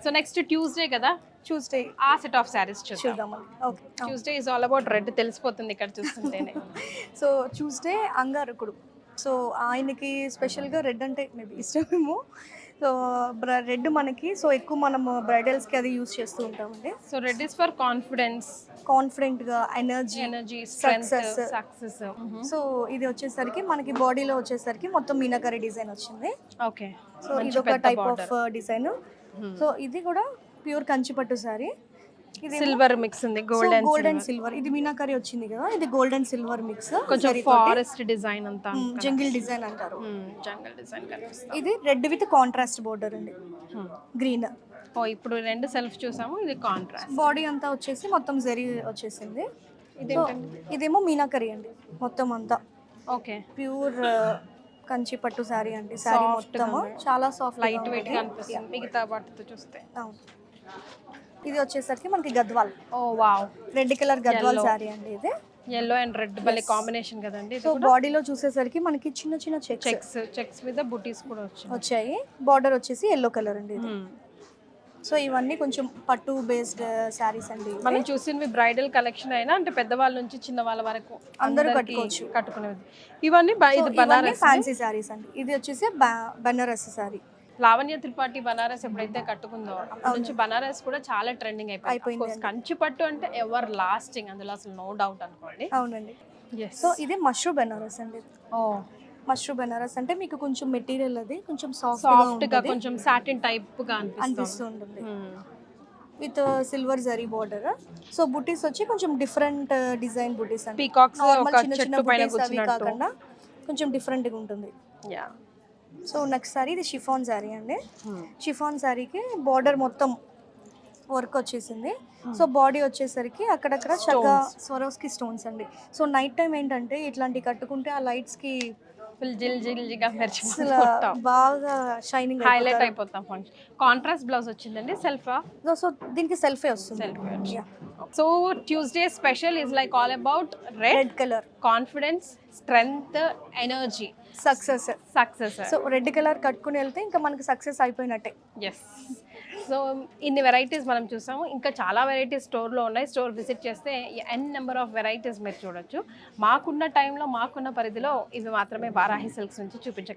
So next Tuesday కదా, Tuesday ఆ set of saris చూద్దాం. చూద్దామండి. Okay. Tuesday is all about red, తెలిసిపోతుంది ఇక్కడ చూస్తుంటేనే. సో ట్యూస్డే అంగారకుడు. సో ఆయనకి స్పెషల్గా రెడ్ అంటే మేబీ ఇష్టమేమో. సో రెడ్ మనకి సో ఎక్కువ మనము బ్రైడల్స్కి అది యూజ్ చేస్తూ ఉంటామండి. So red is for confidence, కాన్ఫిడెంట్గా, energy, energy, strength, Success. Success. So ఇది వచ్చేసరికి మనకి బాడీలో వచ్చేసరికి మొత్తం మీనాకరీ డిజైన్ వచ్చింది. ఓకే. సో ఇది ఒక టైప్ ఆఫ్ డిజైన్. సో ఇది కూడా ప్యూర్ కంచిపట్టు సారీ. ఇది సిల్వర్ మిక్స్ ఉంది, gold and gold and silver. ఇది మీనాకరీ వచ్చింది కదా, ఇది గోల్డ్ అండ్ సిల్వర్ మిక్స్. కొంచెం ఫారెస్ట్ డిజైన్ అంతా, జంగిల్ డిజైన్ అంటారు. జంగల్ డిజైన్ కనిపిస్తుంది. ఇది రెడ్ విత్ కాంట్రాస్ట్ బోర్డర్ అండి, గ్రీన్. ఓ ఇప్పుడు రెండు సెల్ఫ్ చూసాము, ఇది కాంట్రాస్ట్. బాడీ అంతా వచ్చేసి మొత్తం జరీ వచ్చేసింది. సో ఇదేమో మీనాకరీ అండి, మొత్తం అంతా ఓకే. ప్యూర్ కంచి పట్టు శారీ అండి. శారీ మొత్తం చాలా సాఫ్ట్, లైట్ వెయిట్ గా అనిపిస్తుంది మిగతా వాటితో చూస్తే. ఇది వచ్చేసరికి మనకి Gadwal. Oh wow, red colour Gadwal sari అండి ఇది. yellow అండ్ రెడ్ భలే కాంబినేషన్ కదండి. సో బాడీలో చూసేసరికి మనకి చిన్న చిన్న చెక్స్ మీద బుటీస్ కూడా వచ్చాయి. బార్డర్ వచ్చేసి ఎల్లో కలర్ అండి ఇది. సో ఇవన్నీ కొంచెం పట్టు బేస్డ్ శారీస్ అండి. మనం చూసినవి బ్రైడల్ కలెక్షన్ అయినా, అంటే పెద్దవాళ్ళ నుంచి చిన్న వాళ్ళ వరకు అందరూ కట్టుకోవచ్చు, కట్టుకునేది. ఇవన్నీ ఇది బనారస్ ఫ్యాన్సీ శారీస్ అండి. ఇది వచ్చేసి బనారస్ శారీ. లావణ్య త్రిపాఠి బనారస్ ఎప్పుడైతే కట్టుకుందో అప్పటి నుంచి బనారస్ కూడా చాలా ట్రెండింగ్ అయిపోయింది. కంచి పట్టు అంటే ఎవర్ లాస్టింగ్, అందులో అసలు నో డౌట్ అనుకోండి. అవునండి. సో ఇది మష్రూ బనారస్ అండి. ఓ మష్రూ బనారస్ అంటే మీకు కొంచెం మెటీరియల్ అది కొంచెం సాఫ్ట్ గా, కొంచెం సాటిన్ టైప్ గా అనిపిస్తుంది with silver zari border. So బుటీస్ వచ్చి కొంచెం డిఫరెంట్ డిజైన్ బుటీస్ అండి. పీకాక్స్ చిన్న చిన్న బుటీస్ అవి కాకుండా కొంచెం డిఫరెంట్ గా ఉంటుంది. సో నెక్స్ట్ సారీ ఇది షిఫాన్ శారీ అండి. షిఫాన్ శారీకి బార్డర్ మొత్తం వర్క్ వచ్చేసింది. సో బాడీ వచ్చేసరికి అక్కడక్కడ చక్కగా స్వరోస్కి స్టోన్స్ అండి. సో నైట్ టైం ఏంటంటే ఇట్లాంటి కట్టుకుంటే ఆ లైట్స్ కి బాగా షైనింగ్ హైలైట్ అయిపోతాం. కాంట్రాస్ట్ బ్లౌజ్ వచ్చిందండి, సెల్ఫ్. సో దీనికి సెల్ఫే వస్తుంది. So Tuesday special is like all about red colour, confidence, strength, energy, success. So red colour కట్టుకుని వెళ్తే ఇంకా మనకి సక్సెస్ అయిపోయినట్టే. ఎస్. సో ఇన్ని వెరైటీస్ మనం చూసాము, ఇంకా చాలా వెరైటీస్ స్టోర్లో ఉన్నాయి. స్టోర్ విజిట్ చేస్తే ఎన్ నెంబర్ ఆఫ్ వెరైటీస్ మీరు చూడొచ్చు. మాకున్న టైంలో, మాకున్న పరిధిలో ఇవి మాత్రమే వారాహి సిల్క్స్ నుంచి చూపించగలం.